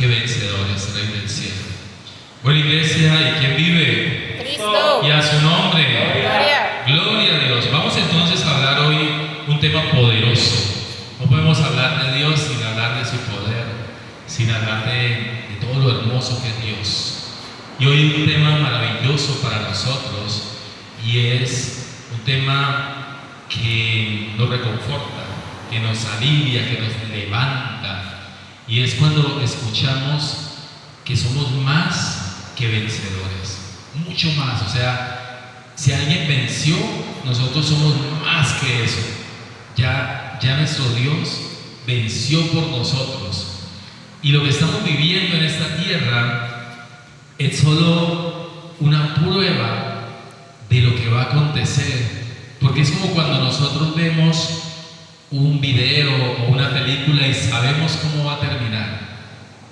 que vencedores, Rey del cielo. Bueno, iglesia, ¿y quién vive? Cristo. Y a su nombre. Gloria. Gloria a Dios. Vamos entonces a hablar hoy un tema poderoso. No podemos hablar de Dios sin hablar de su poder, sin hablar de todo lo hermoso que es Dios. Y hoy un tema maravilloso para nosotros, y es un tema que nos reconforta, que nos alivia, que nos levanta, y es cuando escuchamos que somos más que vencedores, mucho más. O sea, si alguien venció, nosotros somos más que eso. Ya nuestro Dios venció por nosotros, y lo que estamos viviendo en esta tierra es solo una prueba de lo que va a acontecer, porque es como cuando nosotros vemos un video o una película y sabemos cómo va a terminar,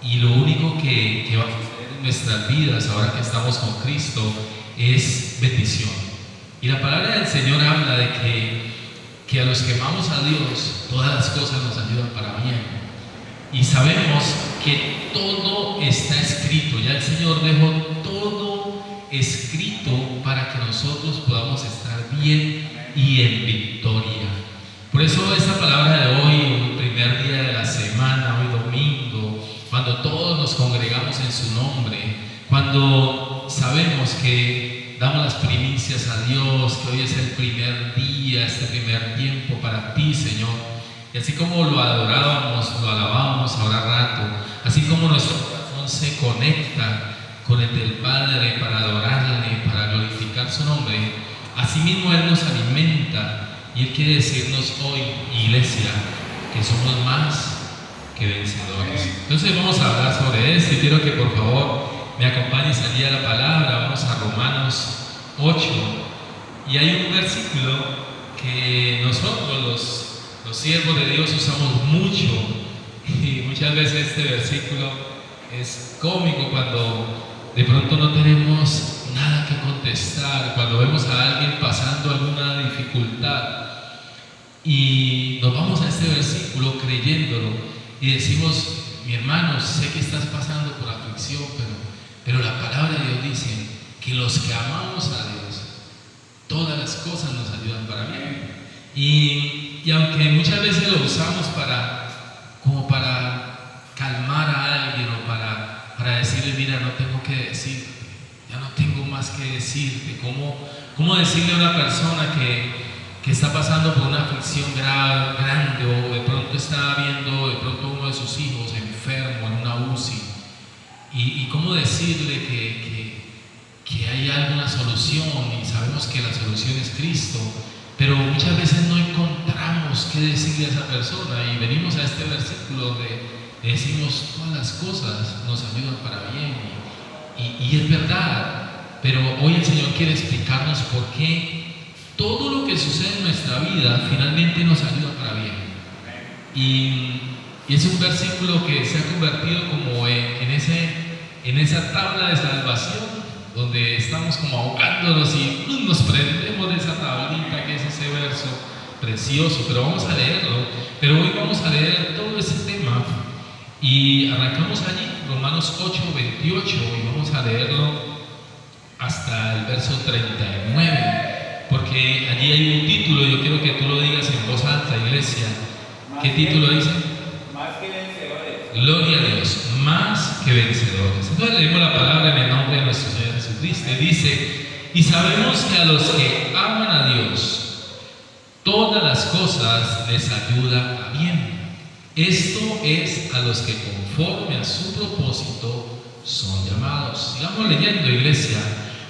y lo único que va a suceder en nuestras vidas ahora que estamos con Cristo es bendición. Y la palabra del Señor habla de que a los que amamos a Dios, todas las cosas nos ayudan para bien. Y sabemos que todo está escrito, ya el Señor dejó todo escrito para que nosotros podamos estar bien y en victoria. Por eso esta palabra de hoy, el primer día de la semana, hoy domingo, cuando todos nos congregamos en su nombre, cuando sabemos que damos las primicias a Dios, que hoy es el primer día, este primer tiempo para ti, Señor. Y así como lo adorábamos, lo alabamos ahora rato, así como nuestro corazón se conecta con el del Padre para adorarle, para glorificar su nombre, así mismo Él nos alimenta, y Él quiere decirnos hoy, iglesia, que somos más que vencedores. Entonces vamos a hablar sobre esto, y quiero que por favor me acompañes allí a la palabra. Vamos a Romanos 8, y hay un versículo que nosotros los siervos de Dios usamos mucho, y muchas veces este versículo es cómico cuando de pronto no tenemos nada que contestar, cuando vemos a alguien pasando alguna dificultad y nos vamos a este versículo creyéndolo y decimos: mi hermano, sé que estás pasando por aflicción, pero la palabra de Dios dice que los que amamos a Dios, todas las cosas nos ayudan para bien. Y aunque muchas veces lo usamos como para calmar a alguien, o para decirle: mira, no tengo que decir, ya no tengo más que decirte. ¿Cómo decirle a una persona que está pasando por una aflicción grande, o de pronto está viendo de pronto uno de sus hijos enfermo en una UCI, y cómo decirle que hay alguna solución, y sabemos que la solución es Cristo, pero muchas veces no encontramos qué decirle a esa persona, y venimos a este versículo donde decimos: todas las cosas nos ayudan para bien, y es verdad, pero hoy el Señor quiere explicarnos por qué todo lo que sucede en nuestra vida finalmente nos ayuda para bien. Y es un versículo que se ha convertido como en esa tabla de salvación, donde estamos como ahogándonos y nos prendemos de esa tablita que es ese verso precioso. Pero vamos a leerlo, pero hoy vamos a leer todo ese tema, y arrancamos allí, Romanos 8, 28, y vamos a leerlo hasta el verso 39, porque allí hay un título. Yo quiero que tú lo digas en voz alta, iglesia. ¿Qué título dice? Más que vencedores. Gloria a Dios, más que vencedores. Entonces leemos la palabra en el nombre de nuestro Señor Jesucristo. Dice: y sabemos que a los que aman a Dios, todas las cosas les ayudan a bien. Esto es a los que conforme a su propósito son llamados. Sigamos leyendo, iglesia.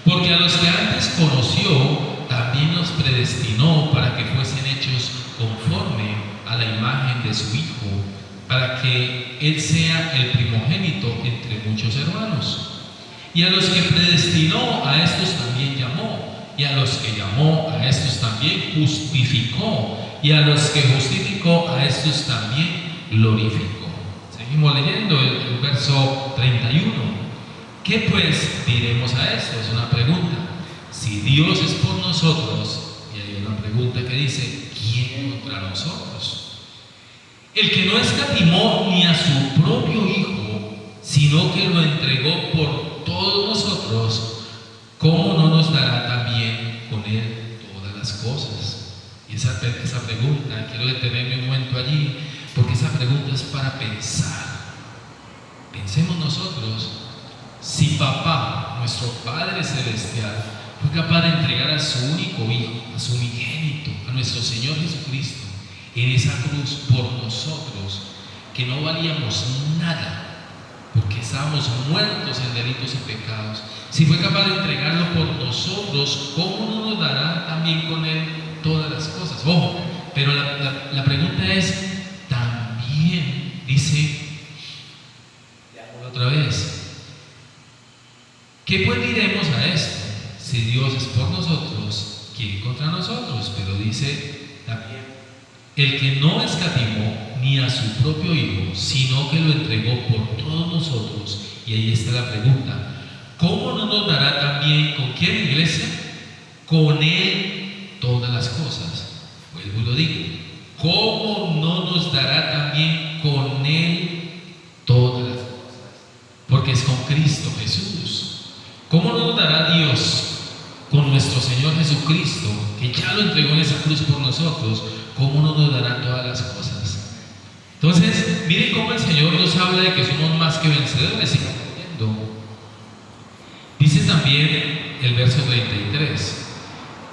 Porque a los que antes conoció, también los predestinó para que fuesen hechos conforme a la imagen de su Hijo, para que Él sea el primogénito entre muchos hermanos. Y a los que predestinó, a estos también llamó. Y a los que llamó, a estos también justificó. Y a los que justificó, a estos también glorificó. Seguimos leyendo el verso 31. ¿Qué pues diremos a esto? Es una pregunta. Si Dios es por nosotros, y hay una pregunta que dice: ¿quién contra nosotros? El que no escatimó ni a su propio Hijo, sino que lo entregó por todos nosotros, ¿cómo no nos dará también con Él todas las cosas? Y esa pregunta, quiero detenerme un momento allí, porque esa pregunta es para pensar. Pensemos nosotros, si papá, nuestro Padre Celestial, fue capaz de entregar a su único Hijo, a su unigénito, a nuestro Señor Jesucristo, en esa cruz por nosotros, que no valíamos nada, porque estábamos muertos en delitos y pecados. Si fue capaz de entregarlo por nosotros, ¿cómo no nos dará también con Él todas las cosas? Ojo, pero la pregunta es, también dice, otra vez, ¿qué pues diremos a esto? Si Dios es por nosotros, ¿quién contra nosotros? Pero dice también, el que no escatimó ni a su propio Hijo, sino que lo entregó por todos nosotros. Y ahí está la pregunta, ¿cómo no nos dará también con quién, iglesia? Con Él todas las cosas. Vuelvo y lo digo, ¿cómo no nos dará también con Él todas las cosas? Porque es con Cristo Jesús. ¿Cómo no nos dará Dios con nuestro Señor Jesucristo, que ya lo entregó en esa cruz por nosotros? ¿Cómo no nos dará todas las cosas? Entonces, miren cómo el Señor nos habla de que somos más que vencedores. Dice también el verso 33,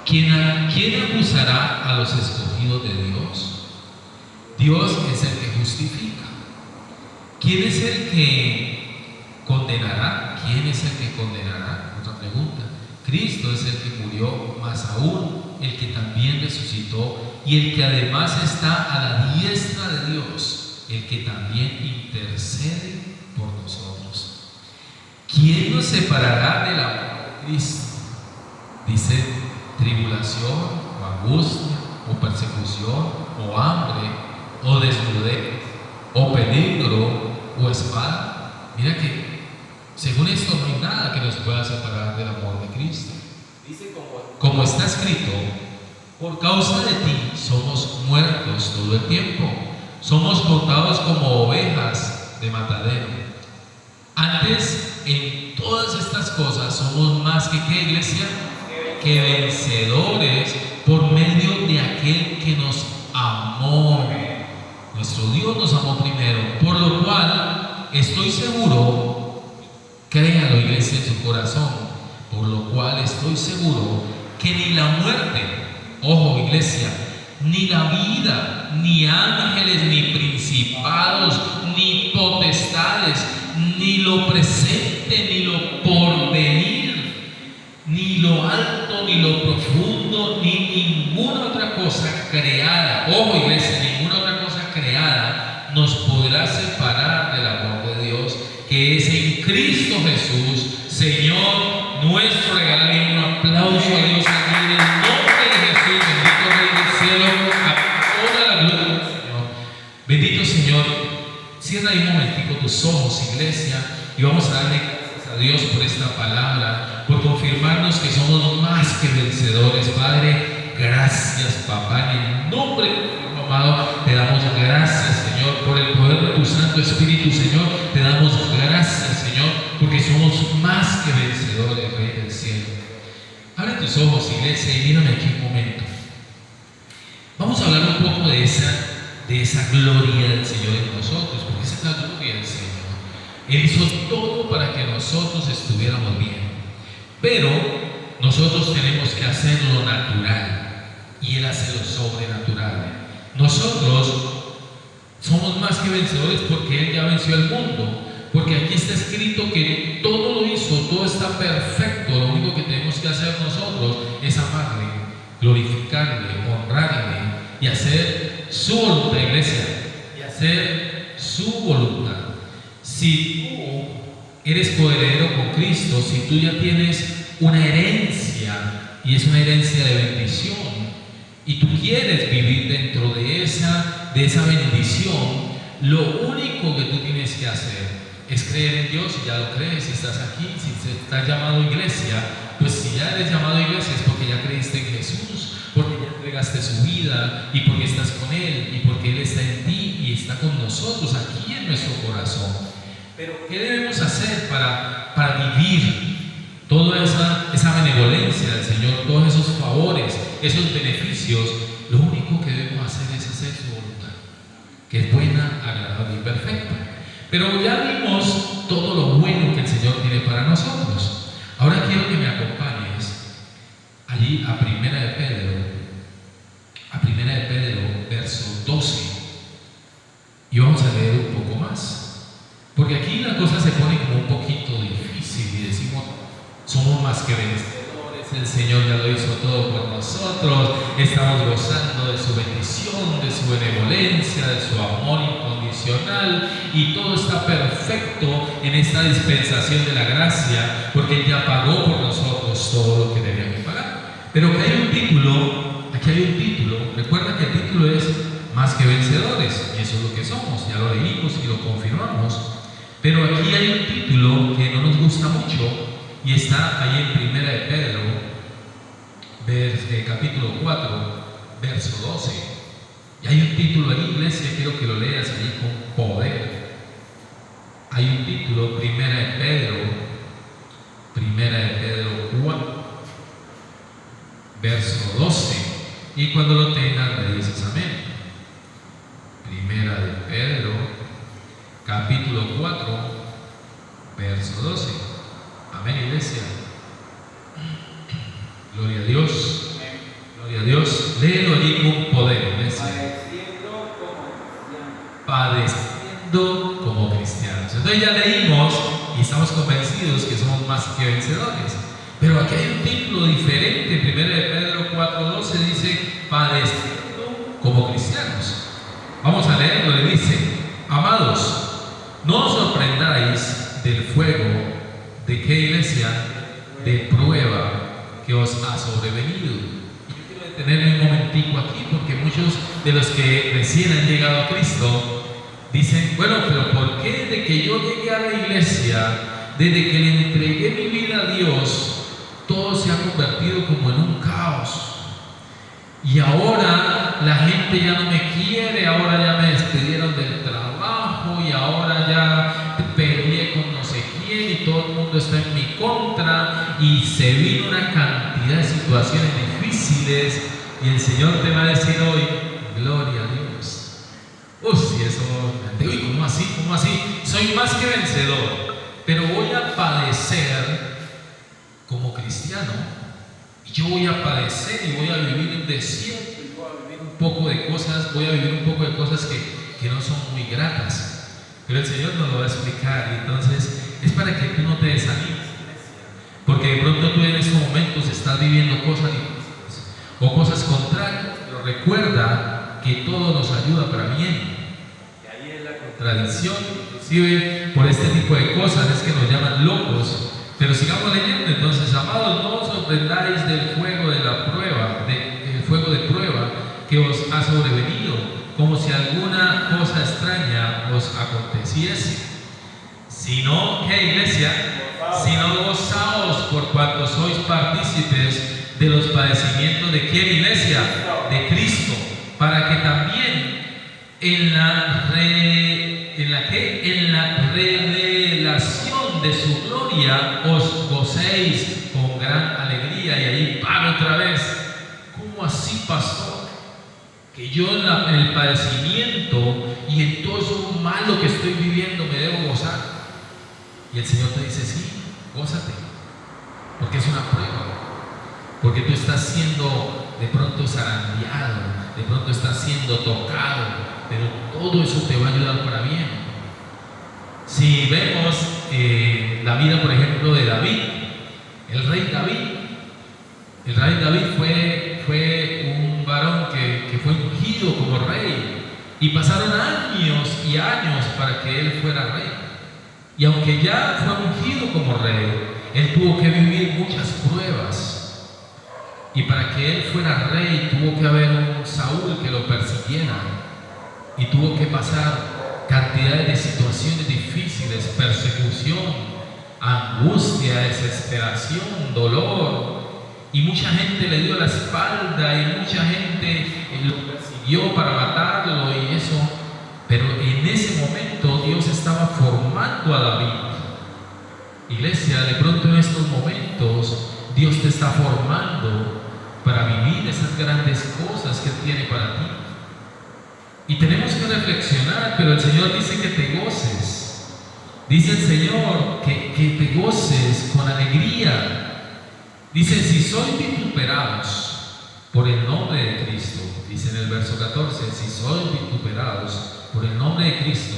¿quién acusará a los escogidos de Dios? Dios es el que justifica. ¿Quién es el que condenará? ¿Quién es el que condenará? Otra pregunta. Cristo es el que murió, más aún el que también resucitó y el que además está a la diestra de Dios, el que también intercede por nosotros. ¿Quién nos separará del amor de Cristo? Dice, tribulación, o angustia, o persecución, o hambre, o desnudez, o peligro, o espada. Mira que según esto no hay nada que nos pueda separar del amor de Cristo. Dice como está escrito, por causa de ti somos muertos todo el tiempo, somos contados como ovejas de matadero. Antes, en todas estas cosas somos más que ¿qué, iglesia? Que vencedores por medio de aquel que nos amó. Nuestro Dios nos amó primero, por lo cual estoy seguro, créalo, iglesia, en su corazón, por lo cual estoy seguro que ni la muerte, ojo, iglesia, ni la vida, ni ángeles, ni principados, ni potestades, ni lo presente, ni lo porvenir, ni lo alto, ni lo profundo, ni ninguna otra cosa creada, ojo, iglesia, ninguna otra cosa creada nos podrá separar del amor de Dios, que es en Cristo Jesús, Señor nuestro. Regálale un aplauso a Dios aquí en el nombre de Jesús. Bendito Rey del cielo, a toda la gloria del Señor. Bendito Señor. Cierra ahí un momentico tus ojos, iglesia, y vamos a darle gracias a Dios por esta palabra, por confirmarnos que somos más que vencedores. Padre, gracias, papá, en el nombre de tu amado, te damos gracias, Señor, por el poder de tu Santo Espíritu, Señor. Te damos gracias, Señor, porque somos más que vencedores, Rey del cielo. Abre tus ojos, iglesia, y mírame aquí un momento. Vamos a hablar un poco de esa gloria del Señor en nosotros, porque esa es la gloria del Señor. Él hizo todo para que nosotros estuviéramos bien, pero nosotros tenemos que hacer lo natural y Él hace lo sobrenatural. Nosotros somos más que vencedores porque Él ya venció el mundo, porque aquí está escrito que todo lo hizo, todo está perfecto. Lo único que tenemos que hacer nosotros es amarle, glorificarle, honrarle y hacer su voluntad, iglesia, y hacer su voluntad. Si tú eres coheredero con Cristo, si tú ya tienes una herencia, y es una herencia de bendición, y tú quieres vivir dentro de esa bendición, lo único que tú tienes que hacer es creer en Dios. Si ya lo crees, si estás aquí, si estás llamado iglesia, pues si ya eres llamado iglesia es porque ya creíste en Jesús, porque ya entregaste su vida y porque estás con Él y porque Él está en ti y está con nosotros aquí en nuestro corazón. Pero ¿qué debemos hacer para vivir toda esa benevolencia del Señor, todos esos favores, esos beneficios? Lo único que debemos hacer es hacer su voluntad, que es buena, agradable y perfecta. Pero ya vimos todo lo bueno que el Señor tiene para nosotros. Ahora quiero que me acompañes allí a Primera de Pedro, verso 12. Y vamos a leer un poco más. Porque aquí la cosa se pone como un poquito difícil y decimos, somos más que vencedores, el Señor ya lo hizo todo por nosotros, estamos gozando de su bendición, de su benevolencia, de su amor incondicional, y todo está perfecto en esta dispensación de la gracia, porque Él ya pagó por nosotros todo lo que tenía que pagar. Pero que hay un título, recuerda que el título es más que vencedores, y eso es lo que somos, ya lo leímos y lo confirmamos. Pero aquí hay un título que no nos gusta mucho, y está ahí en Primera de Pedro, capítulo 4, verso 12. Y hay un título en iglesia, quiero que lo leas ahí con poder. Hay un título, Primera de Pedro 4, verso 12. Y cuando lo tengas, le dices amén. Primera de Pedro, capítulo 4, verso 12. Amén, iglesia. Gloria a Dios. Gloria a Dios. Léelo allí con poder, iglesia. Padeciendo como cristianos. Entonces ya leímos y estamos convencidos que somos más que vencedores. Pero aquí hay un título diferente. Primera de Pedro 4:12 dice padeciendo como cristianos. Vamos a leerlo. Le dice: amados, no os sorprendáis del fuego. ¿De qué, iglesia? De prueba que os ha sobrevenido. Y yo quiero detenerme un momentico aquí, porque muchos de los que recién han llegado a Cristo dicen: bueno, pero ¿por qué desde que yo llegué a la iglesia, desde que le entregué mi vida a Dios, todo se ha convertido como en un caos? Y ahora la gente ya no me quiere, ahora ya me despidieron del trabajo, y ahora ya peleé con no sé quién, y todo el mundo está en mi contra, y se vino una cantidad de situaciones difíciles, y el Señor te va a decir hoy: gloria a Dios. Si eso, uy, ¿cómo así? ¿Cómo así? Soy más que vencedor, pero voy a padecer como cristiano, y yo voy a padecer y voy a vivir un desierto, y voy a vivir un poco de cosas, que no son muy gratas. Pero el Señor nos lo va a explicar, y entonces es para que tú no te desanimes, porque de pronto tú en estos momentos estás viviendo cosas difíciles o cosas contrarias, pero recuerda que todo nos ayuda para bien. Y ahí es la contradicción, inclusive por este tipo de cosas es que nos llaman locos. Pero sigamos leyendo. Entonces, amados, no os sorprendáis del fuego de la prueba, del fuego de prueba que os ha sobrevenido, como si alguna cosa extraña os aconteciese. Sino, ¿qué, iglesia? Sino gozaos por cuanto sois partícipes de los padecimientos de ¿quién, iglesia? De Cristo, para que también en la revelación de su gloria os gocéis con gran alegría. Y ahí paro otra vez. ¿Cómo así, pastor? Que yo en el padecimiento y en todo eso malo que estoy viviendo me debo gozar. Y el Señor te dice: sí, gózate, porque es una prueba, porque tú estás siendo de pronto zarandeado, de pronto estás siendo tocado, pero todo eso te va a ayudar para bien. Si vemos la vida, por ejemplo, de David, el rey David fue un varón que fue ungido como rey, y pasaron años y años para que él fuera rey. Y aunque ya fue ungido como rey, él tuvo que vivir muchas pruebas, y para que él fuera rey tuvo que haber un Saúl que lo persiguiera, y tuvo que pasar cantidades de situaciones difíciles, persecución, angustia, desesperación, dolor, y mucha gente le dio la espalda, y mucha gente lo persiguió para matarlo y eso. Pero en en ese momento Dios estaba formando a David. Iglesia, de pronto en estos momentos Dios te está formando para vivir esas grandes cosas que Él tiene para ti. Y tenemos que reflexionar, pero el Señor dice que te goces. Dice el Señor que te goces con alegría. Dice, si sois vituperados por el nombre de Cristo, dice en el verso 14, si sois vituperados por el nombre de Cristo,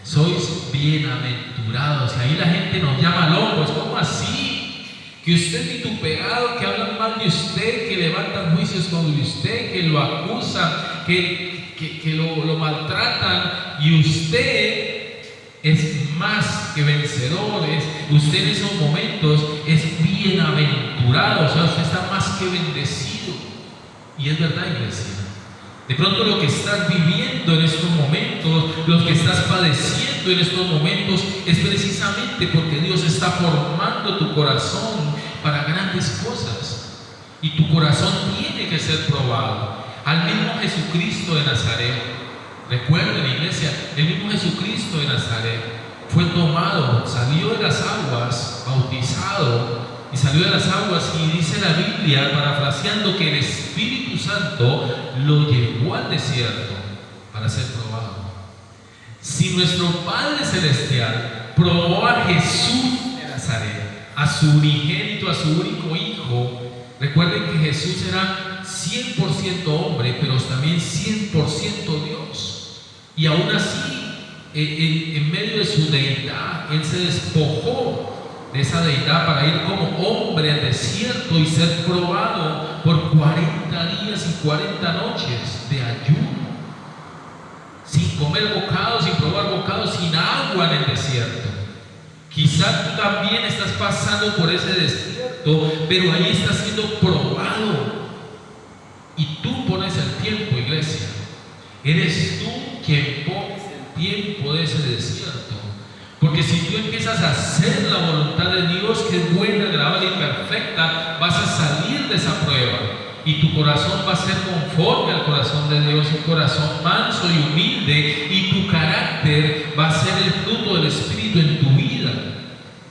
sois bienaventurados. Y ahí la gente nos llama locos. ¿Cómo así? Que usted es vituperado, que hablan mal de usted, que levantan juicios contra usted, que lo acusan, que lo maltratan, y usted es más que vencedores. Usted en esos momentos es bienaventurado, o sea, usted está más que bendecido. Y es verdad, iglesia. De pronto lo que estás viviendo en estos momentos, lo que estás padeciendo en estos momentos, es precisamente porque Dios está formando tu corazón para grandes cosas. Y tu corazón tiene que ser probado. Al mismo Jesucristo de Nazaret, recuerden, iglesia, el mismo Jesucristo de Nazaret fue tomado, salió de las aguas, bautizado, y salió de las aguas, y dice la Biblia, parafraseando, que el Espíritu Santo lo llevó al desierto para ser probado. Si nuestro Padre Celestial probó a Jesús de Nazaret, a su unigénito, a su único Hijo, recuerden que Jesús era 100% hombre, pero también 100% Dios. Y aún así, en medio de su deidad, Él se despojó de esa deidad para ir como hombre al desierto y ser probado por 40 días y 40 noches de ayuno, sin comer bocado, sin probar bocado, sin agua en el desierto. Quizás tú también estás pasando por ese desierto, pero ahí estás siendo probado. Y tú pones el tiempo, iglesia. Eres tú quien pones el tiempo de ese desierto. Porque si tú empiezas a hacer la voluntad de Dios, que es buena, agradable y perfecta, vas a salir de esa prueba. Y tu corazón va a ser conforme al corazón de Dios, un corazón manso y humilde, y tu carácter va a ser el fruto del Espíritu en tu vida.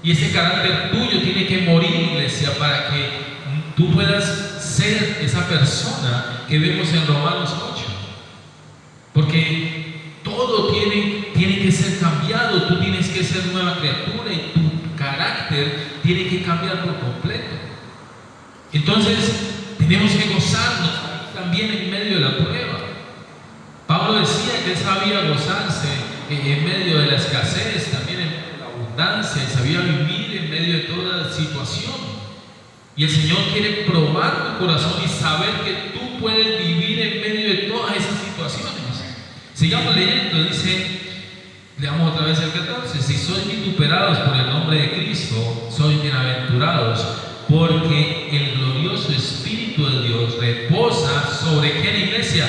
Y ese carácter tuyo tiene que morir, iglesia, para que tú puedas ser esa persona que vemos en Romanos 8. Porque todo tiene que ser cambiado, tú tienes que ser nueva criatura y tu carácter tiene que cambiar por completo. Entonces, tenemos que gozarnos también en medio de la prueba. Pablo decía que él sabía gozarse en medio de la escasez, también en la abundancia, y sabía vivir en medio de toda situación. Y el Señor quiere probar tu corazón y saber que tú puedes vivir en medio de todas esas situaciones. Sigamos leyendo, dice, leamos otra vez el 14, si sois vituperados por el nombre de Cristo, sois bienaventurados, porque el glorioso Espíritu de Dios reposa sobre ¿qué, iglesia?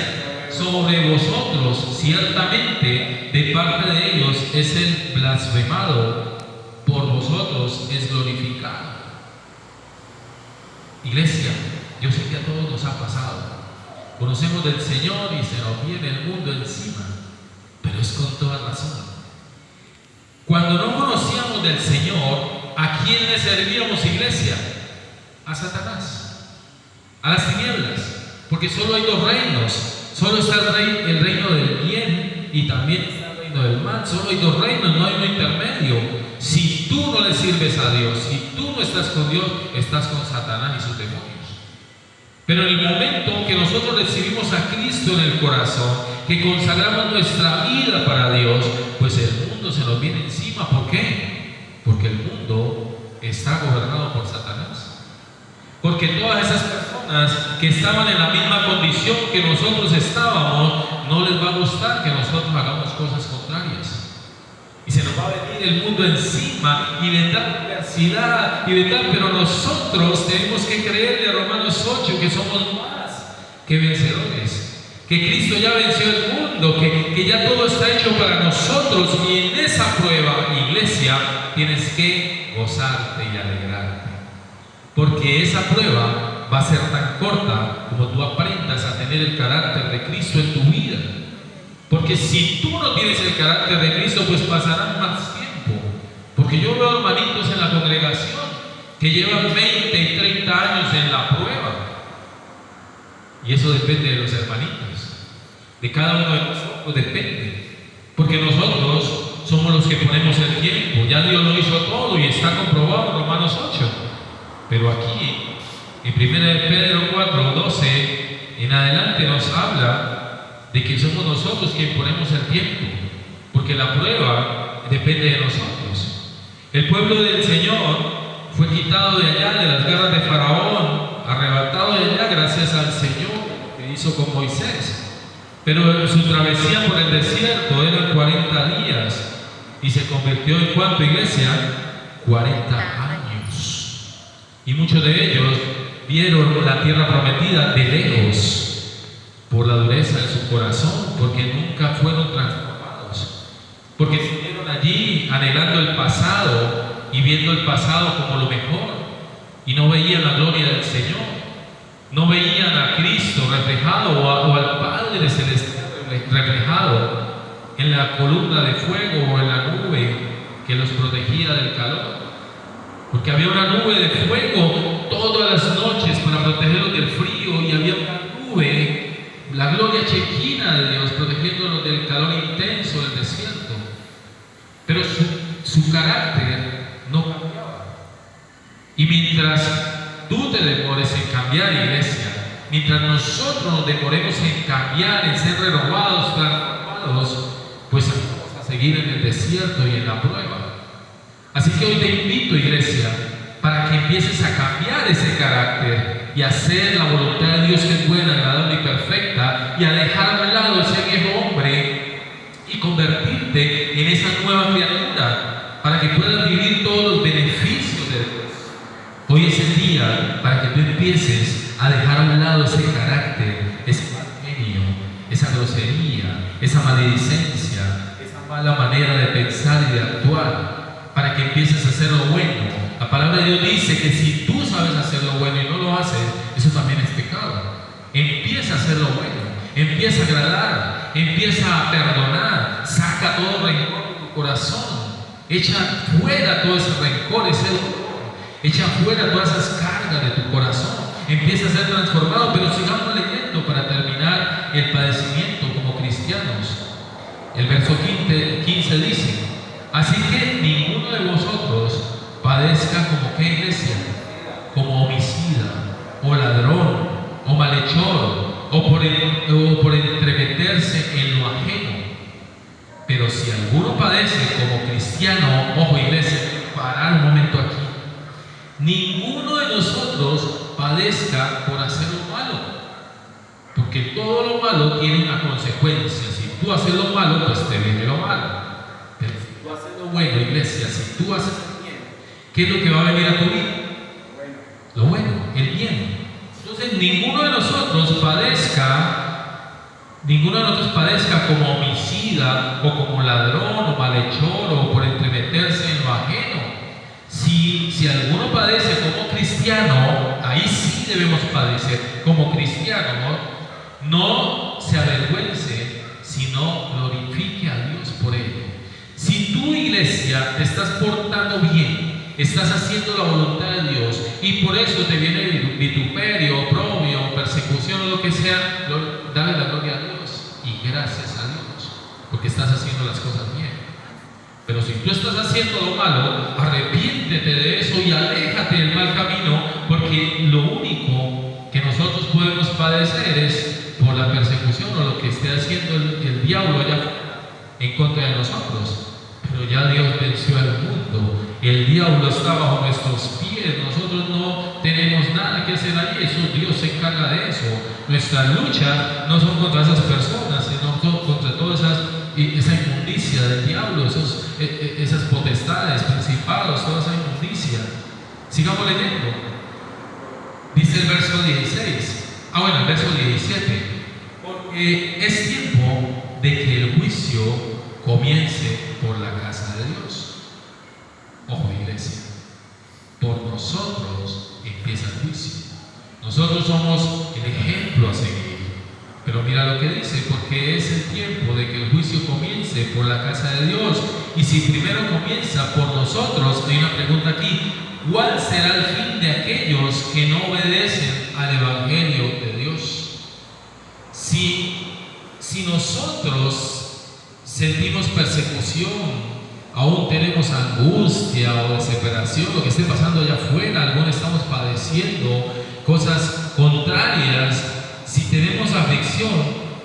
Sobre vosotros. Ciertamente de parte de ellos es el blasfemado, por vosotros es glorificado. Iglesia, yo sé que a todos nos ha pasado. Conocemos del Señor y se nos viene el mundo encima, pero es con toda razón. Cuando no conocíamos del Señor, ¿a quién le servíamos, iglesia? A Satanás, a las tinieblas, porque solo hay dos reinos. Solo está el reino del bien y también está el reino del mal. Solo hay dos reinos, no hay uno intermedio. Si tú no le sirves a Dios, si tú no estás con Dios, estás con Satanás y sus demonios. Pero en el momento que nosotros recibimos a Cristo en el corazón, que consagramos nuestra vida para Dios, pues el mundo se nos viene encima. ¿Por qué? Porque el mundo está gobernado por Satanás. Porque todas esas personas que estaban en la misma condición que nosotros estábamos, no les va a gustar que nosotros hagamos cosas contrarias. Y se nos va a venir el mundo encima y vendrá adversidad y vendrá, pero nosotros tenemos que creerle a Romanos 8 que somos más que vencedores, que Cristo ya venció el mundo, que ya todo está hecho para nosotros, y en esa prueba, iglesia, tienes que gozarte y alegrarte, porque esa prueba va a ser tan corta como tú aprendas a tener el carácter de Cristo en tu vida. Porque si tú no tienes el carácter de Cristo, pues pasará más tiempo. Porque yo veo hermanitos en la congregación que llevan 20 y 30 años en la prueba. Y eso depende de los hermanitos. De cada uno de nosotros depende. Porque nosotros somos los que ponemos el tiempo. Ya Dios lo hizo todo y está comprobado en Romanos 8. Pero aquí, en 1 de Pedro 4, 12, en adelante nos habla de que somos nosotros quienes ponemos el tiempo. Porque la prueba depende de nosotros. El pueblo del Señor fue quitado de allá, de las garras de Faraón, arrebatado de allá gracias al Señor que hizo con Moisés. Pero su travesía por el desierto eran 40 días y se convirtió en ¿cuánto, iglesia? 40 años. Y muchos de ellos vieron la tierra prometida de lejos por la dureza de su corazón, porque nunca fueron transformados. Porque estuvieron allí anhelando el pasado y viendo el pasado como lo mejor y no veían la gloria del Señor. No veían a Cristo reflejado o al Padre Celestial reflejado en la columna de fuego o en la nube que los protegía del calor. Porque había una nube de fuego todas las noches para protegerlos del frío, y había una nube, la gloria chequina de Dios, protegiéndolos del calor intenso del desierto. Pero su carácter no cambiaba. Y mientras tú te demores en cambiar, iglesia, mientras nosotros nos demoremos en cambiar, en ser renovados, transformados, pues vamos a seguir en el desierto y en la prueba. Así que hoy te invito, iglesia, para que empieces a cambiar ese carácter y a hacer la voluntad de Dios, que es buena, agradable y perfecta, y a dejar a un lado ese viejo hombre y convertirte en esa nueva criatura, para que puedas vivir todos los beneficios de Dios. Hoy es el día para que tú empieces a dejar a un lado ese carácter, ese mal genio, esa grosería, esa maledicencia, esa mala manera de pensar y de actuar, para que empieces a hacer lo bueno. La palabra de Dios dice que si tú sabes hacer lo bueno y no lo haces, eso también es pecado. Empieza a hacer lo bueno, empieza a agradar, empieza a perdonar, saca todo rencor de tu corazón, echa fuera todo ese rencor, ese dolor. Echa fuera todas esas cargas de tu corazón. Empieza a ser transformado. Pero sigamos leyendo para terminar el padecimiento como cristianos. El verso 15 dice: así que ninguno de vosotros padezca como que, iglesia, como homicida, o ladrón, o malhechor, o por entremeterse en lo ajeno. Pero si alguno padece como cristiano, ojo, iglesia, parar un momento aquí. Ninguno de nosotros padezca por hacer lo malo, porque todo lo malo tiene una consecuencia. Si tú haces lo malo, pues te viene lo malo. Pero si tú haces lo bueno, iglesia, si tú haces el bien, ¿qué es lo que va a venir a tu vida? Lo bueno, el bien. Entonces ninguno de nosotros padezca como homicida, o como ladrón, o malhechor, o por entremeterse en lo ajeno. Si alguno padece como cristiano, ahí sí debemos padecer como cristiano, no se avergüence, sino glorifique a Dios por ello. Si tu iglesia te estás portando bien, estás haciendo la voluntad de Dios, y por eso te viene vituperio, oprobio, persecución o lo que sea, dale la gloria a Dios y gracias a Dios, porque estás haciendo las cosas bien. Pero si tú estás haciendo lo malo, arrepiéntete de eso y aléjate del mal camino, porque lo único que nosotros podemos padecer es por la persecución o lo que esté haciendo el diablo allá en contra de nosotros. Pero ya Dios venció al mundo, el diablo está bajo nuestros pies, nosotros no tenemos nada que hacer ahí, eso Dios se encarga de eso. Nuestra lucha no son contra esas personas, sino son contra todas esa inmundicia del diablo, esas potestades, principados, toda esa inmundicia. Sigamos leyendo. Dice el verso 16. El verso 17. Porque es tiempo de que el juicio comience por la casa de Dios. Ojo, iglesia, por nosotros empieza el juicio. Nosotros somos el ejemplo a seguir, Pero mira lo que dice, porque es el tiempo de que el juicio comience por la casa de Dios. Y si primero comienza por nosotros, hay una pregunta aquí: ¿cuál será el fin de aquellos que no obedecen al Evangelio de Dios? Si nosotros sentimos persecución, aún tenemos angustia o desesperación, lo que esté pasando allá afuera, algunos estamos padeciendo cosas contrarias, si tenemos aflicción,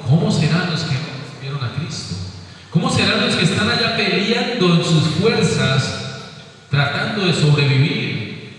¿cómo serán los que no recibieron a Cristo? ¿Cómo serán los que están allá peleando en sus fuerzas, tratando de sobrevivir?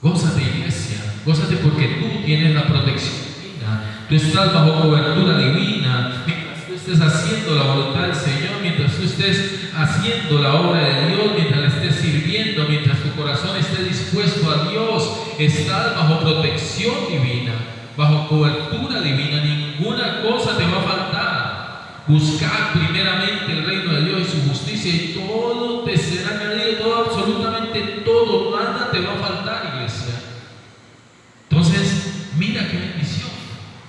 Gózate, iglesia, gózate, porque tú tienes la protección divina, tú estás bajo cobertura divina. Mientras tú estés haciendo la voluntad del Señor, mientras tú estés haciendo la obra de Dios, mientras le estés sirviendo, mientras tu corazón esté dispuesto a Dios, estás bajo protección divina, bajo cobertura divina. Ninguna cosa te va a faltar. Buscad primeramente el reino de Dios y su justicia, y todo te será añadido, todo, absolutamente todo, nada te va a faltar, iglesia. Entonces, mira qué bendición.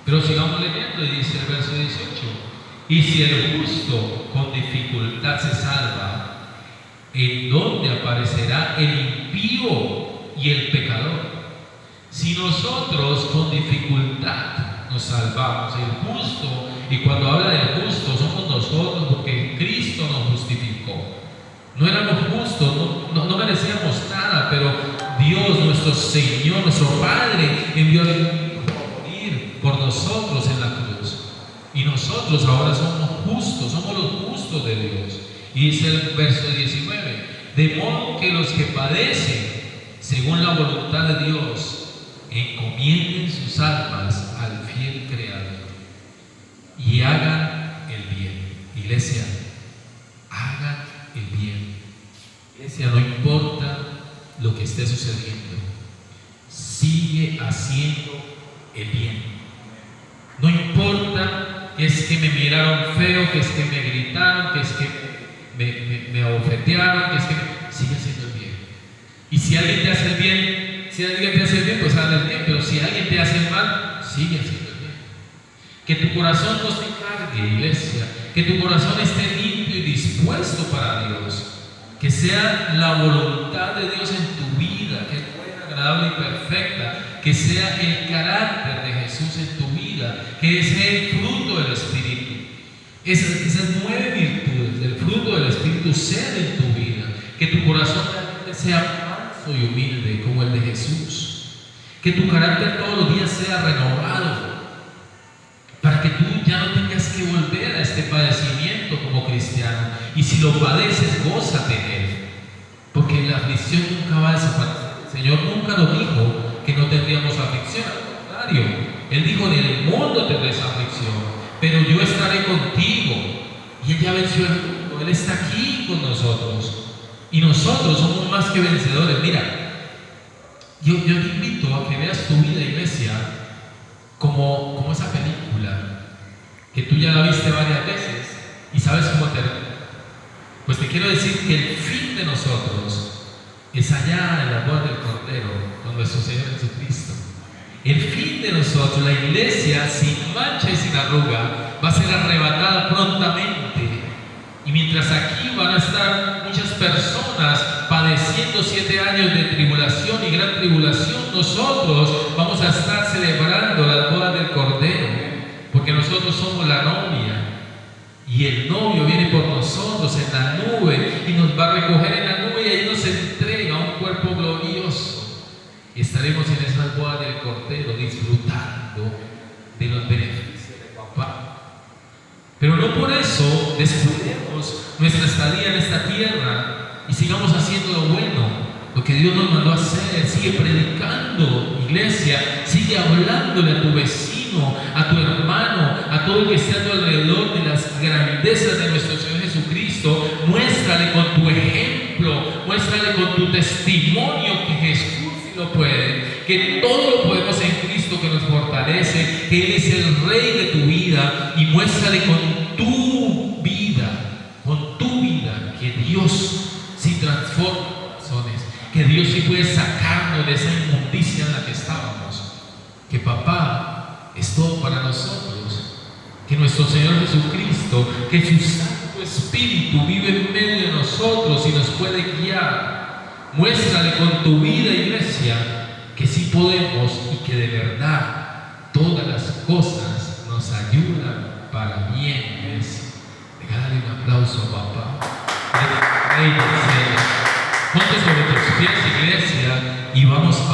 Pero sigamos leyendo, y dice el verso 18: y si el justo con dificultad se salva, ¿en dónde aparecerá el impío y el pecador? Si nosotros con dificultad nos salvamos, el justo, y cuando habla del justo somos nosotros, porque Cristo nos justificó. No éramos justos, no merecíamos nada, pero Dios, nuestro Señor, nuestro Padre, envió a morir por nosotros en la cruz. Y nosotros ahora somos justos, somos los justos de Dios. Y dice el verso 19: de modo que los que padecen según la voluntad de Dios encomienden sus almas al fiel Creador y hagan el bien. Iglesia, hagan el bien. Iglesia, no importa lo que esté sucediendo, sigue haciendo el bien. No importa que es que me miraron feo, que es que me gritaron, que es que me abofetearon, que es que sigue haciendo el bien. Y si alguien te hace el bien, pues hazle el bien. Pero si alguien te hace el mal, sigue haciendo el bien. Que tu corazón no se cargue, iglesia. Que tu corazón esté limpio y dispuesto para Dios. Que sea la voluntad de Dios en tu vida, que es buena, agradable y perfecta. Que sea el carácter de Jesús en tu vida, que sea el fruto del Espíritu. Esas 9 virtudes del fruto del Espíritu sean en tu vida. Que tu corazón sea y humilde como el de Jesús. Que tu carácter todos los días sea renovado, para que tú ya no tengas que volver a este padecimiento como cristiano. Y si lo padeces, gózate en él, porque la aflicción nunca va a desaparecer. El Señor nunca nos dijo que no tendríamos aflicción, al contrario, Él dijo: en el mundo tendréis aflicción, pero yo estaré contigo. Y Él ya venció el mundo, Él está aquí con nosotros. Y nosotros somos más que vencedores. Mira, yo te invito a que veas tu vida, iglesia, como esa película que tú ya la viste varias veces y sabes cómo termina. Pues te quiero decir que el fin de nosotros es allá en la boda del Cordero con nuestro Señor Jesucristo. El fin de nosotros, la iglesia sin mancha y sin arruga, va a ser arrebatada prontamente. Y mientras aquí van a estar muchas personas padeciendo 7 años de tribulación y gran tribulación, nosotros vamos a estar celebrando las bodas del Cordero, porque nosotros somos la novia y el novio viene por nosotros en la nube y nos va a recoger en la nube, y ahí nos entrega un cuerpo glorioso y estaremos en esas bodas del Cordero disfrutando de los beneficios de papá. Pero no por eso descuidemos nuestra estadía en esta tierra y sigamos haciendo lo bueno, lo que Dios nos mandó a hacer. Sigue predicando, iglesia, sigue hablándole a tu vecino, a tu hermano, a todo el que esté a tu alrededor de las grandezas de nuestro Señor Jesucristo. Muéstrale con tu ejemplo, muéstrale con tu testimonio que Jesús sí lo puede, que todo lo podemos en Cristo que nos fortalece, que Él es el Rey de tu vida. Y muéstrale con tu vida, que Dios sí transforma corazones, que Dios sí puede sacarnos de esa inmundicia en la que estábamos, que papá es todo para nosotros, que nuestro Señor Jesucristo, que su Santo Espíritu vive en medio de nosotros y nos puede guiar. Muéstrale con tu vida, iglesia, que sí podemos y que de verdad todas las cosas nos ayudan para bien, iglesia. Regálale un aplauso a papá. Rey del cielo. Ponte sobre tus pies, iglesia, y vamos a